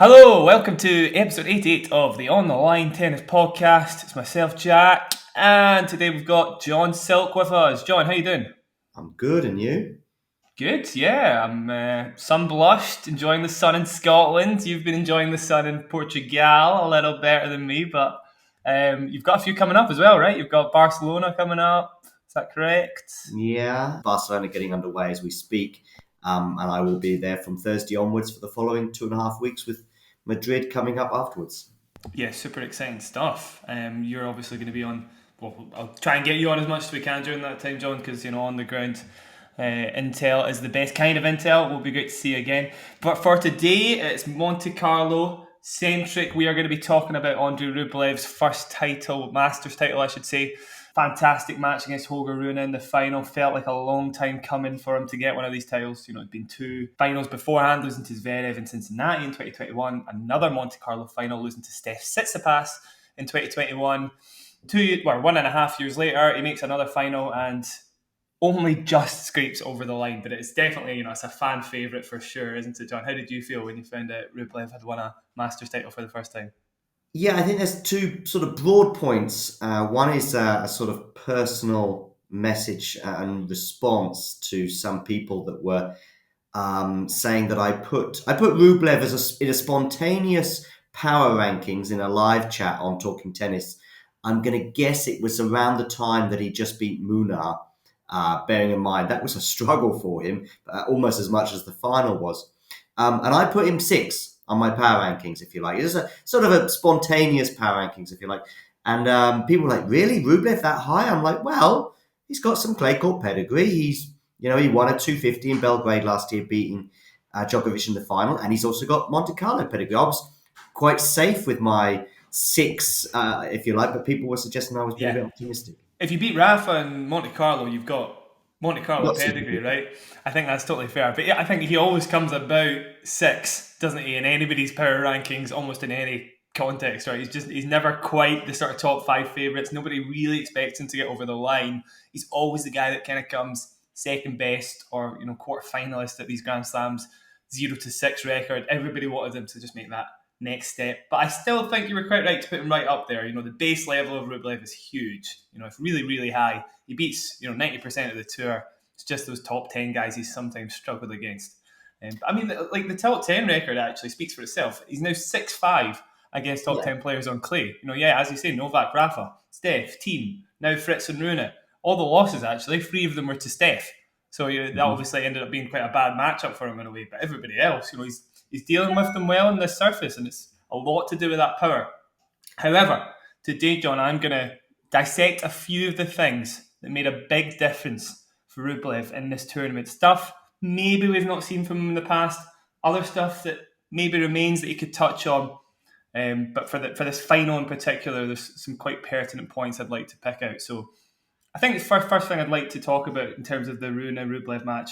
Hello, welcome to episode 88 of the On the Line Tennis Podcast. It's myself, Jack, and today we've got John Silk with us. John, how you doing? I'm good, and you? Good, yeah. I'm sun-blushed, enjoying the sun in Scotland. You've been enjoying the sun in Portugal a little better than me, but you've got a few coming up as well, right? You've got Barcelona coming up. Is that correct? Yeah, Barcelona getting underway as we speak, and I will be there from Thursday onwards for the following 2.5 weeks with Madrid coming up afterwards. Yeah, super exciting stuff. You're obviously going to be on. Well, I'll try and get you on as much as we can during that time, John, because on the ground, intel is the best kind of intel. It will be great to see you again. But for today, it's Monte Carlo centric. We are going to be talking about Andrey Rublev's first title, Masters title, I should say. Fantastic match against Holger Rune in the final. Felt like a long time coming for him to get one of these titles. It'd been two finals beforehand, losing to Zverev in Cincinnati in 2021. Another Monte Carlo final, losing to Steph Tsitsipas in 2021. 1.5 years later, he makes another final and only just scrapes over the line. But it's definitely, it's a fan favourite for sure, isn't it, John? How did you feel when you found out Rublev had won a Masters title for the first time? Yeah, I think there's two sort of broad points. One is a sort of personal message and response to some people that were saying that I put Rublev in a spontaneous power rankings in a live chat on Talking Tennis. I'm going to guess it was around the time that he just beat Munar, bearing in mind that was a struggle for him, almost as much as the final was. And I put him 6 on my power rankings, if you like. It was a sort of a spontaneous power rankings, if you like. And people were like, really? Rublev that high? I'm like, well, he's got some clay court pedigree. He won a 250 in Belgrade last year, beating Djokovic in the final. And he's also got Monte Carlo pedigree. I was quite safe with my 6, if you like, but people were suggesting I was being a bit optimistic. If you beat Rafa and Monte Carlo, you've got Monte Carlo pedigree, right? I think that's totally fair. But yeah, I think he always comes about 6, doesn't he, in anybody's power rankings, almost in any context, right? He's never quite the sort of top 5 favourites. Nobody really expects him to get over the line. He's always the guy that kind of comes second best or, quarter finalist at these Grand Slams, 0-6 record. Everybody wanted him to just make that next step. But I still think you were quite right to put him right up there. The base level of Rublev is huge. It's really, really high. He beats, 90% of the tour. It's just those top 10 guys he's sometimes struggled against. The top 10 record actually speaks for itself. He's now 6-5 against top 10 players on clay. As you say, Novak, Rafa, Steph, Thiem, now Fritz and Rune. All the losses, actually, 3 of them were to Steph. So that obviously ended up being quite a bad matchup for him in a way. But everybody else, he's dealing with them well on this surface, and it's a lot to do with that power. However, today, John, I'm going to dissect a few of the things that made a big difference for Rublev in this tournament. Stuff maybe we've not seen from him in the past, other stuff that maybe remains that he could touch on. But for this final in particular, there's some quite pertinent points I'd like to pick out. So I think the first thing I'd like to talk about in terms of the Rune-Rublev match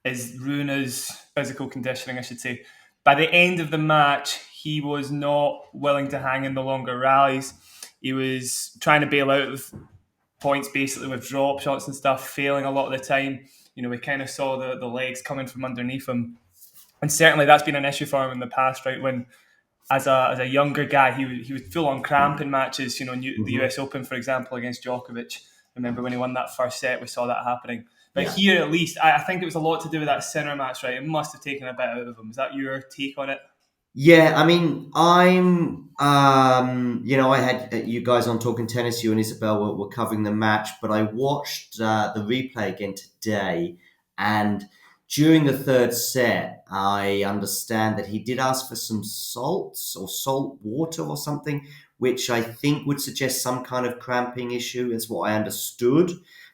is Rune's physical conditioning, I should say. By the end of the match, he was not willing to hang in the longer rallies. He was trying to bail out of points basically with drop shots and stuff, failing a lot of the time. We kind of saw the legs coming from underneath him. And certainly that's been an issue for him in the past, right? When as a younger guy, he would full on cramp in matches, the US Open, for example, against Djokovic. Remember when he won that first set, we saw that happening. But here, at least, I think it was a lot to do with that Sinner match, right? It must have taken a bit out of him. Is that your take on it? Yeah, I mean, I had you guys on Talking Tennis, you and Isabel were covering the match, but I watched the replay again today, and during the third set, I understand that he did ask for some salts or salt water or something, which I think would suggest some kind of cramping issue, is what I understood.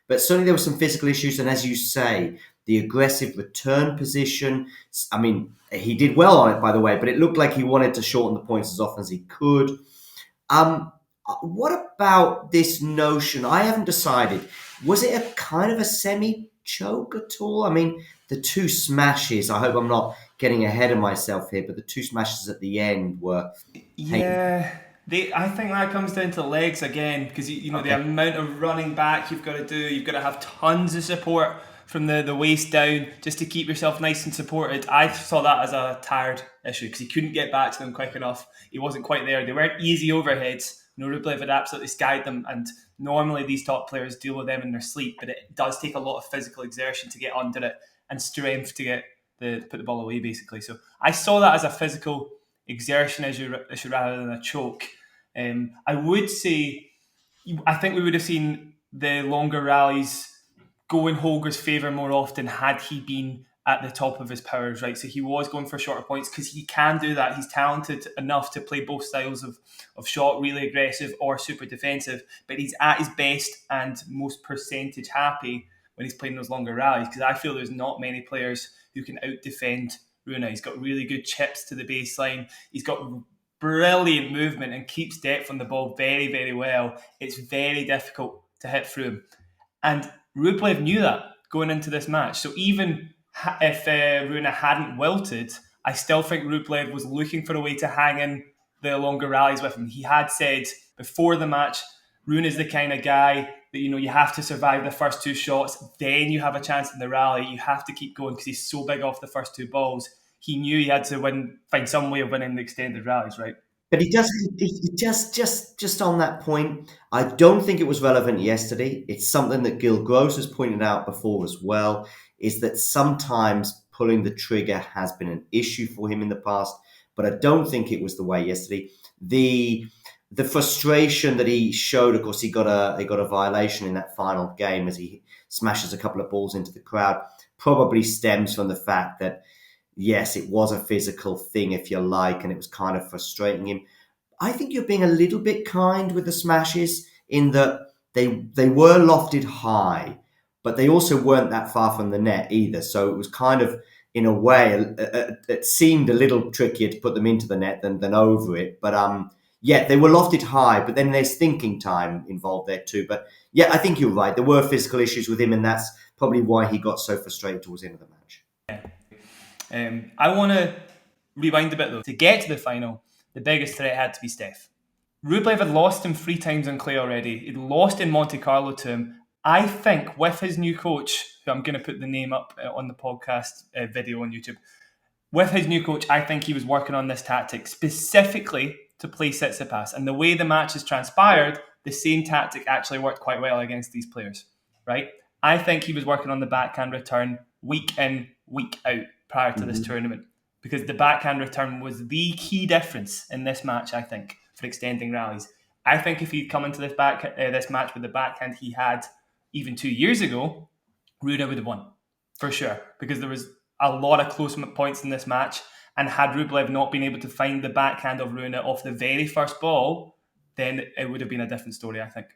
But certainly there were some physical issues, and as you say, the aggressive return position. I mean, he did well on it, by the way, but it looked like he wanted to shorten the points as often as he could. What about this notion? I haven't decided. Was it a kind of a semi-choke at all? I mean, the 2 smashes, I hope I'm not getting ahead of myself here, but the 2 smashes at the end were... Yeah... I think that comes down to legs again, because the amount of running back you've got to do, you've got to have tons of support from the waist down just to keep yourself nice and supported. I saw that as a tired issue because he couldn't get back to them quick enough. He wasn't quite there. They weren't easy overheads. Rublev had absolutely skied them, and normally these top players deal with them in their sleep, but it does take a lot of physical exertion to get under it and strength to put the ball away, basically. So I saw that as a physical exertion issue rather than a choke. I would say, I think we would have seen the longer rallies go in Holger's favour more often had he been at the top of his powers, right? So he was going for shorter points because he can do that. He's talented enough to play both styles of shot, really aggressive or super defensive, but he's at his best and most percentage happy when he's playing those longer rallies, because I feel there's not many players who can out-defend Rune. He's got really good chips to the baseline. He's got brilliant movement and keeps depth on the ball very, very well. It's very difficult to hit through him. And Rublev knew that going into this match. So even if Rune hadn't wilted, I still think Rublev was looking for a way to hang in the longer rallies with him. He had said before the match, Rune is the kind of guy that, you have to survive the first two shots, then you have a chance in the rally. You have to keep going because he's so big off the first two balls. He knew he had to find some way of winning the extended rallies, right? But he just on that point, I don't think it was relevant yesterday. It's something that Gil Gross has pointed out before as well, is that sometimes pulling the trigger has been an issue for him in the past, but I don't think it was the way yesterday. The frustration that he showed, of course, he got a violation in that final game as he smashes a couple of balls into the crowd, probably stems from the fact that, yes, it was a physical thing, if you like, and it was kind of frustrating him. I think you're being a little bit kind with the smashes in that they were lofted high, but they also weren't that far from the net either. So it was kind of, in a way, it seemed a little trickier to put them into the net than over it. But yeah, they were lofted high, but then there's thinking time involved there too. But yeah, I think you're right. There were physical issues with him, and that's probably why he got so frustrated towards the end of the match. I want to rewind a bit though. To get to the final, the biggest threat had to be Steph. Rublev had lost him 3 times on clay already. He'd lost in Monte Carlo to him. I think with his new coach, who I'm going to put the name up on the podcast video on YouTube, with his new coach, I think he was working on this tactic specifically to play Tsitsipas. And the way the match has transpired, the same tactic actually worked quite well against these players, right? I think he was working on the backhand return week in, week out prior to this tournament, because the backhand return was the key difference in this match, I think, for extending rallies. I think if he'd come into this match with the backhand he had even 2 years ago, Rune would have won, for sure, because there was a lot of close points in this match, and had Rublev not been able to find the backhand of Rune off the very first ball, then it would have been a different story, I think.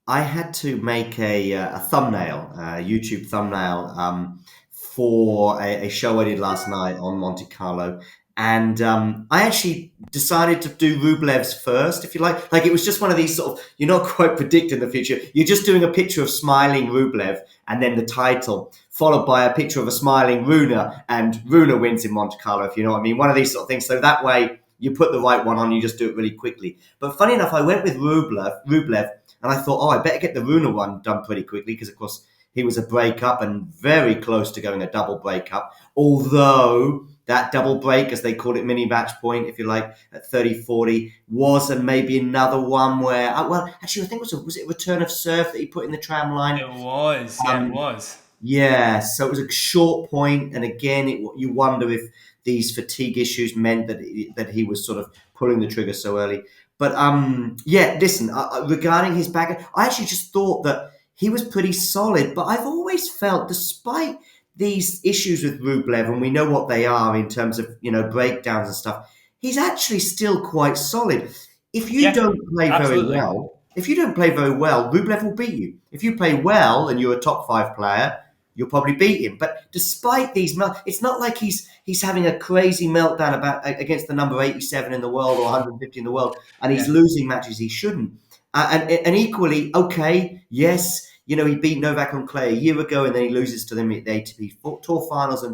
I had to make a thumbnail, a YouTube thumbnail, for a show I did last night on Monte Carlo. And I actually decided to do Rublev's first, if you like. Like, it was just one of these sort of, you're not quite predicting the future. You're just doing a picture of smiling Rublev and then the title, followed by a picture of a smiling Rune, and Rune wins in Monte Carlo, if you know what I mean. One of these sort of things. So that way, you put the right one on, you just do it really quickly. But funny enough, I went with Rublev, and I thought, I better get the Rune one done pretty quickly, because, of course, he was a breakup and very close to going a double breakup. Although that double break, as they called it, mini match point, if you like, at 30-40, was and maybe another one where, actually, I think was it a return of serve that he put in the tram line? It was, it was. Yeah, so it was a short point, and again, you wonder if these fatigue issues meant that he was sort of pulling the trigger so early. But yeah, listen, regarding his back, I actually just thought that he was pretty solid, but I've always felt, despite these issues with Rublev, and we know what they are in terms of, breakdowns and stuff, he's actually still quite solid. If you don't play very well, Rublev will beat you. If you play well and you're a top 5 player, you'll probably beat him. But despite these, it's not like he's having a crazy meltdown against the number 87 in the world or 150 in the world, and he's losing matches he shouldn't. And equally, okay, yes, he beat Novak on clay a year ago, and then he loses to them at the ATP Tour Finals.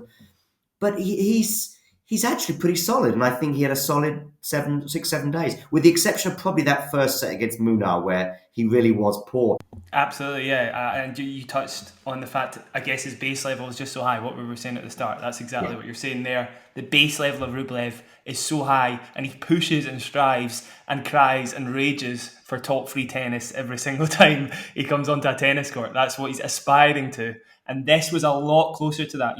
But he's he's actually pretty solid. And I think he had a solid 7 days, with the exception of probably that first set against Munar, where he really was poor. Absolutely, yeah. And you touched on the fact that I guess his base level is just so high, what we were saying at the start. That's exactly what you're saying there. The base level of Rublev is so high, and he pushes and strives and cries and rages for top three tennis every single time he comes onto a tennis court. That's what he's aspiring to. And this was a lot closer to that.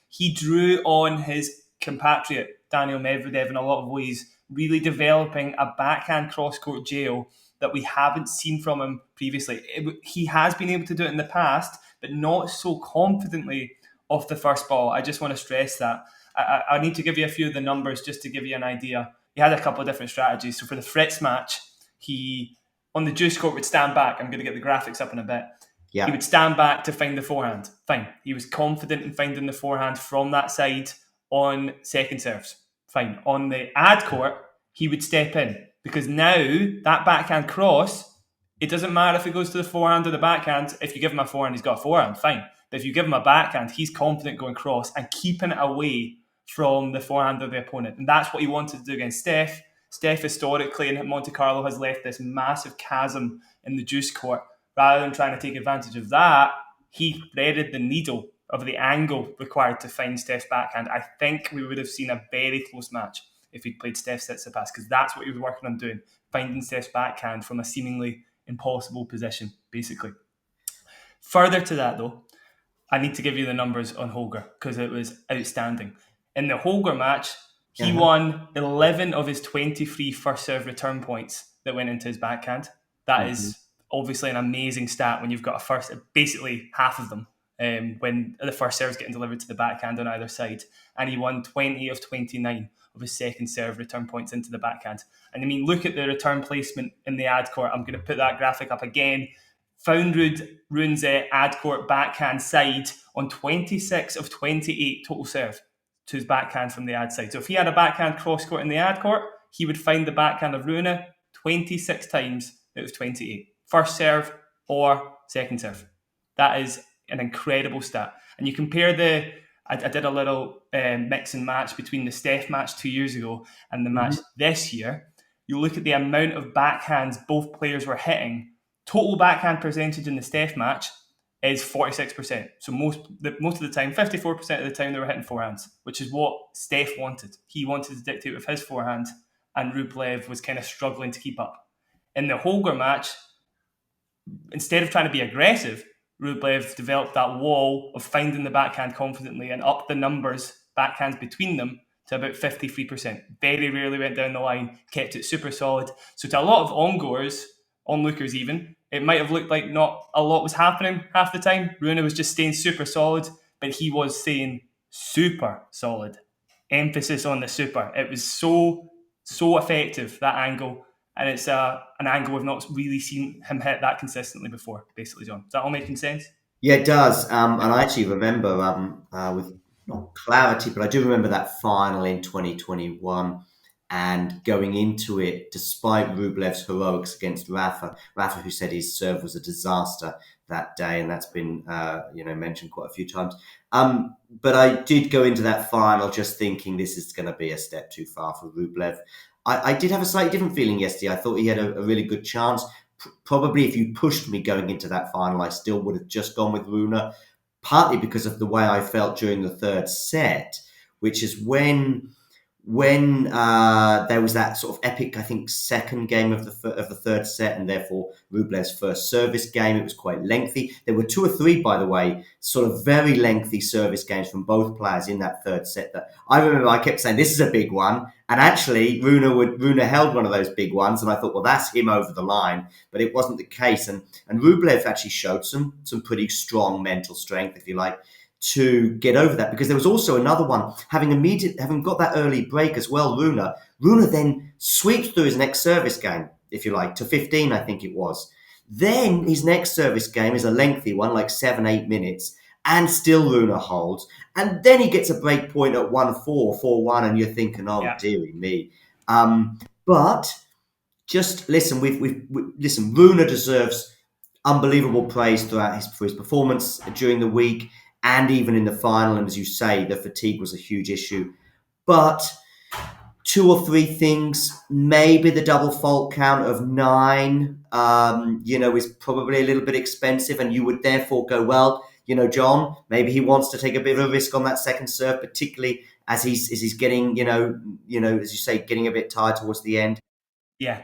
He drew on his compatriot, Daniel Medvedev, in a lot of ways, really developing a backhand cross-court jail that we haven't seen from him previously. He has been able to do it in the past, but not so confidently off the first ball. I just want to stress that. I need to give you a few of the numbers just to give you an idea. He had a couple of different strategies. So for the Fritz match, he, on the juice court, would stand back. I'm going to get the graphics up in a bit. Yeah. He would stand back to find the forehand. Fine. He was confident in finding the forehand from that side on second serves. Fine. On the ad court, he would step in. Because now, that backhand cross, it doesn't matter if it goes to the forehand or the backhand. If you give him a forehand, he's got a forehand, fine. But if you give him a backhand, he's confident going cross and keeping it away from the forehand of the opponent. And that's what he wanted to do against Steph. Steph, historically, in Monte Carlo, has left this massive chasm in the juice court. Rather than trying to take advantage of that, he threaded the needle of the angle required to find Steph's backhand. I think we would have seen a very close match if he'd played Steph Tsitsipas, because that's what he was working on doing, finding Steph's backhand from a seemingly impossible position, basically. Further to that, though, I need to give you the numbers on Holger, because it was outstanding. In the Holger match, he won 11 of his 23 first serve return points that went into his backhand. That is obviously an amazing stat when you've got basically half of them, when the first serve is getting delivered to the backhand on either side. And he won 20 of 29 of his second serve return points into the backhand. And I mean, look at the return placement in the ad court. I'm going to put that graphic up again. Found Rune's ad court backhand side on 26 of 28 total serve to his backhand from the ad side. So if he had a backhand cross court in the ad court, he would find the backhand of Rune 26 times out of 28. First serve or second serve. That is an incredible stat. And you compare I did a little mix and match between the Steph match 2 years ago and the match this year. You look at the amount of backhands both players were hitting. Total backhand percentage in the Steph match is 46%. So most of the time, 54% of the time, they were hitting forehands, which is what Steph wanted. He wanted to dictate with his forehand, and Rublev was kind of struggling to keep up. In the Holger match, instead of trying to be aggressive, Rublev developed that wall of finding the backhand confidently and upped the numbers, backhands between them, to about 53%. Very rarely went down the line, kept it super solid. So to a lot of onlookers even, it might have looked like not a lot was happening half the time. Rune was just staying super solid, but he was staying super solid. Emphasis on the super. It was so effective, that angle. And it's an angle we've not really seen him hit that consistently before, basically, John. Is that all making sense? Yeah, it does. And I actually remember, with not clarity, but I do remember that final in 2021 and going into it, despite Rublev's heroics against Rafa, who said his serve was a disaster that day, and that's been mentioned quite a few times. But I did go into that final just thinking this is going to be a step too far for Rublev. I did have a slightly different feeling yesterday. I thought he had a really good chance. Probably if you pushed me going into that final, I still would have just gone with Rune, partly because of the way I felt during the third set, which is when there was that sort of epic, I think, second game of the third set, and therefore Rublev's first service game. It was quite lengthy. There were 2 or 3, by the way, sort of very lengthy service games from both players in that third set that I remember I kept saying, this is a big one. And actually, Rune held one of those big ones, and I thought, well, that's him over the line. But it wasn't the case. And Rublev actually showed some pretty strong mental strength, if you like, to get over that, because there was also another one, having got that early break as well. Rune then sweeps through his next service game, if you like, to 15, I think it was. Then his next service game is a lengthy one, like 7-8 minutes, and still Rune holds. And then he gets a break point at 1-4, 4-1, and you're thinking, dearie me. But just listen, listen, Rune deserves unbelievable praise for his performance during the week, and even in the final. And as you say, the fatigue was a huge issue. but two or three things, maybe the double fault count of 9, is probably a little bit expensive, and you would therefore go, well, John, maybe he wants to take a bit of a risk on that second serve, particularly as he's getting, as you say, getting a bit tired towards the end. Yeah,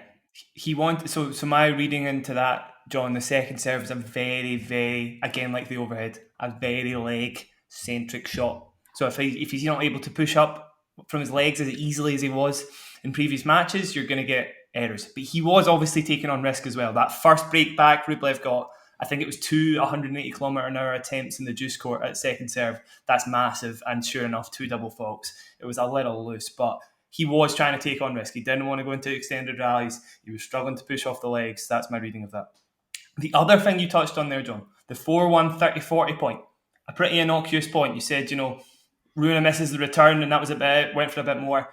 he wanted. So my reading into that, John, the second serve is a very, very, again, like the overhead, a very leg centric shot. So if he's not able to push up from his legs as easily as he was in previous matches, you're going to get errors. But he was obviously taking on risk as well. That first break back, Rublev got, I think it was 2 180km/h attempts in the juice court at second serve. That's massive. And sure enough, 2 double faults. It was a little loose, but he was trying to take on risk. He didn't want to go into extended rallies. He was struggling to push off the legs. That's my reading of that. The other thing you touched on there, John, the 4-1 30-40 point, a pretty innocuous point. You said, Rune misses the return and that was went for a bit more.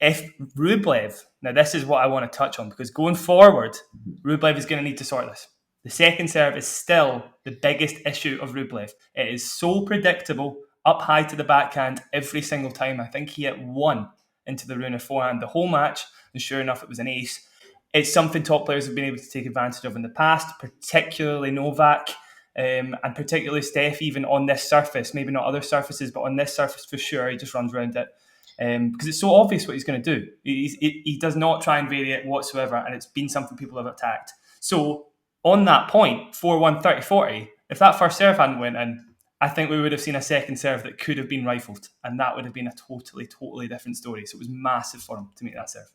If Rublev, now this is what I want to touch on, because going forward, Rublev is going to need to sort this. The second serve is still the biggest issue of Rublev. It is so predictable, up high to the backhand every single time. I think he hit 1 into the Rune forehand the whole match, and sure enough, it was an ace. It's something top players have been able to take advantage of in the past, particularly Novak, and particularly Steph, even on this surface. Maybe not other surfaces, but on this surface for sure, he just runs around it. Because it's so obvious what he's going to do. He does not try and vary it whatsoever, and it's been something people have attacked. So on that point, 4-1 30-40, if that first serve hadn't went in, I think we would have seen a second serve that could have been rifled, and that would have been a totally different story. So it was massive for him to make that serve.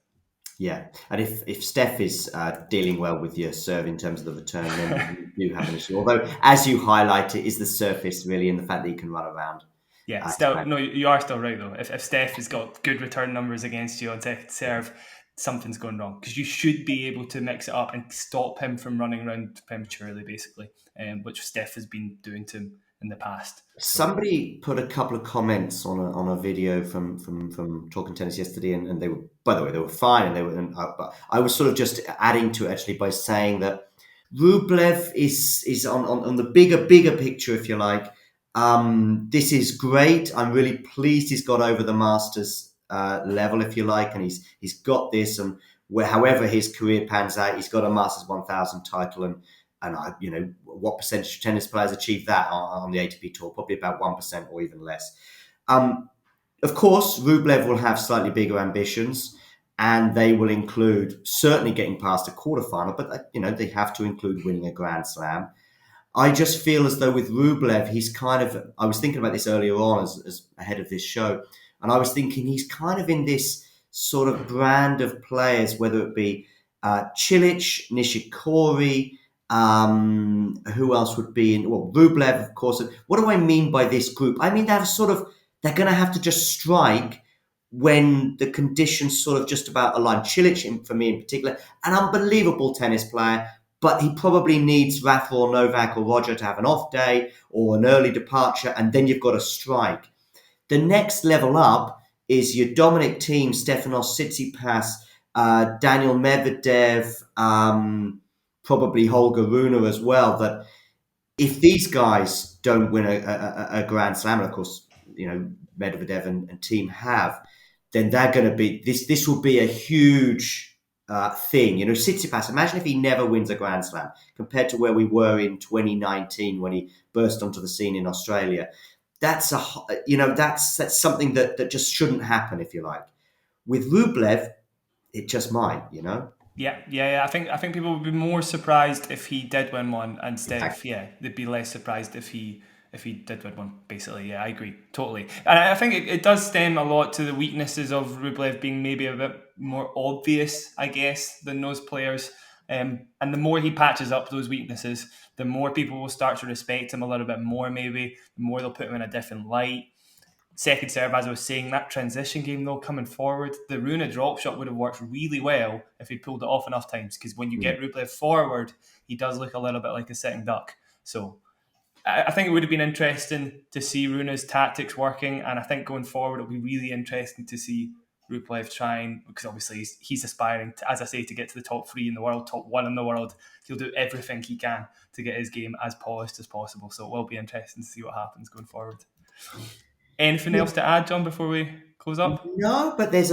Yeah, and if Steph is dealing well with your serve in terms of the return, then you do have an issue. Although, as you highlight, it is the surface really, and the fact that he can run around. Yeah, you are still right though. If Steph has got good return numbers against you on second serve, something's going wrong, because you should be able to mix it up and stop him from running around prematurely, basically, which Steph has been doing to him in the past. Somebody put a couple of comments on a video from Talking Tennis yesterday, and they were, by the way, they were fine, and they were. But I was sort of just adding to it actually by saying that Rublev is on the bigger picture, if you like. This is great. I'm really pleased he's got over the Masters level, if you like, and he's got this. And however his career pans out, he's got a Masters 1000 title, and what percentage of tennis players achieve that on the ATP Tour? Probably about 1% or even less. Of course, Rublev will have slightly bigger ambitions, and they will include certainly getting past a quarterfinal, but they have to include winning a Grand Slam. I just feel as though with Rublev, he's kind of, I was thinking about this earlier on as ahead of this show, and I was thinking he's kind of in this sort of brand of players, whether it be Cilic, Nishikori, who else would be in? Well, Rublev, of course. What do I mean by this group? I mean, they're going to have to just strike when the conditions sort of just about align. Cilic, for me in particular, an unbelievable tennis player, but he probably needs Rafa or Novak or Roger to have an off day or an early departure, and then you've got to strike. The next level up is your Dominic Thiem, Stefanos Tsitsipas, Daniel Medvedev, probably Holger Rune as well. That if these guys don't win a Grand Slam, and of course, Medvedev and Thiem have, then they're going to be this will be a huge thing. Tsitsipas, imagine if he never wins a Grand Slam compared to where we were in 2019 when he burst onto the scene in Australia. That's that's something that just shouldn't happen, if you like. With Rublev, it just might, Yeah. I think people would be more surprised if he did win one, and Steph, they'd be less surprised if he did win one. Basically, yeah, I agree totally. And I think it does stem a lot to the weaknesses of Rublev being maybe a bit more obvious, I guess, than those players. And the more he patches up those weaknesses, the more people will start to respect him a little bit more. Maybe the more they'll put him in a different light. Second serve, as I was saying, that transition game though, coming forward, the Rune drop shot would have worked really well if he pulled it off enough times, because when you get Rublev forward, he does look a little bit like a sitting duck. So I think it would have been interesting to see Rune's tactics working, and I think going forward it'll be really interesting to see Rublev trying, because obviously he's aspiring to, as I say, to get to the top 3 in the world, top 1 in the world. He'll do everything he can to get his game as polished as possible, so it will be interesting to see what happens going forward. Anything else to add, John, before we close up? No, but there's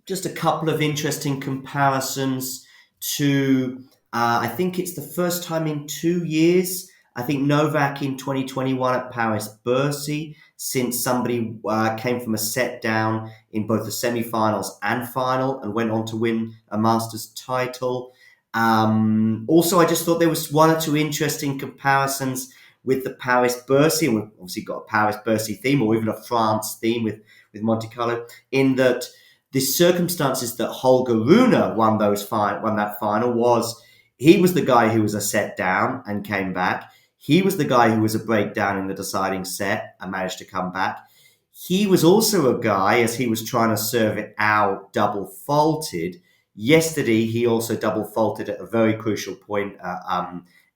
just a couple of interesting comparisons to, I think it's the first time in 2 years. I think Novak in 2021 at Paris Bercy, since somebody came from a set down in both the semi-finals and final and went on to win a Masters title. Also, I just thought there was one or two interesting comparisons with the Paris Bercy, and we've obviously got a Paris Bercy theme or even a France theme with Monte Carlo, in that the circumstances that Holger Rune won that final was he was the guy who was a set down and came back. He was the guy who was a breakdown in the deciding set and managed to come back. He was also a guy, as he was trying to serve it out, double faulted. Yesterday, he also double faulted at a very crucial point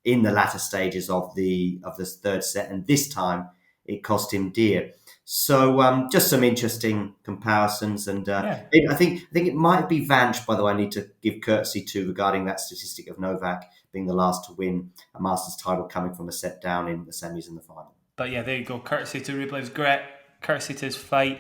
in the latter stages of this third set, and this time it cost him dear. So just some interesting comparisons, and I think it might be Vanch, by the way, I need to give courtesy to regarding that statistic of Novak being the last to win a Masters title coming from a set down in the semis and the final. But yeah, there you go. Courtesy to Rublev's grit, courtesy to his fight.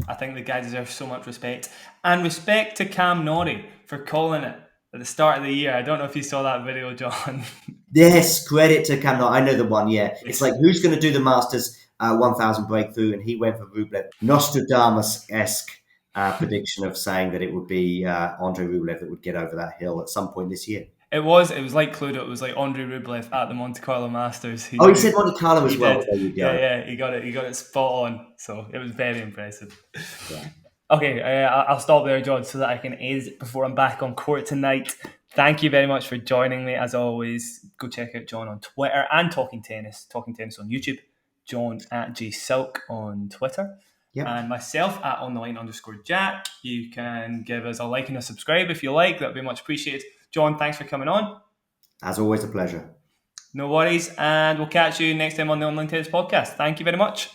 I think the guy deserves so much respect. And respect to Cam Norrie for calling it at the start of the year. I don't know if you saw that video, John. Yes, credit to Cam Norrie. I know the one, yeah. It's like, who's going to do the Masters 1000 breakthrough? And he went for Rublev. Nostradamus-esque prediction of saying that it would be Andrey Rublev that would get over that hill at some point this year. It was like Cluedo. It was like Andrey Rublev at the Monte Carlo Masters. He said Monte Carlo as well. There you go. Yeah, he got it spot on. So it was very impressive. Yeah. Okay, I'll stop there, John, so that I can edit before I'm back on court tonight. Thank you very much for joining me. As always, go check out John on Twitter and Talking Tennis on YouTube. John at GSilk on Twitter. Yep. And myself at @ontheline_Jack. You can give us a like and a subscribe if you like. That would be much appreciated. John, thanks for coming on. As always, a pleasure. No worries. And we'll catch you next time on the Online Tennis Podcast. Thank you very much.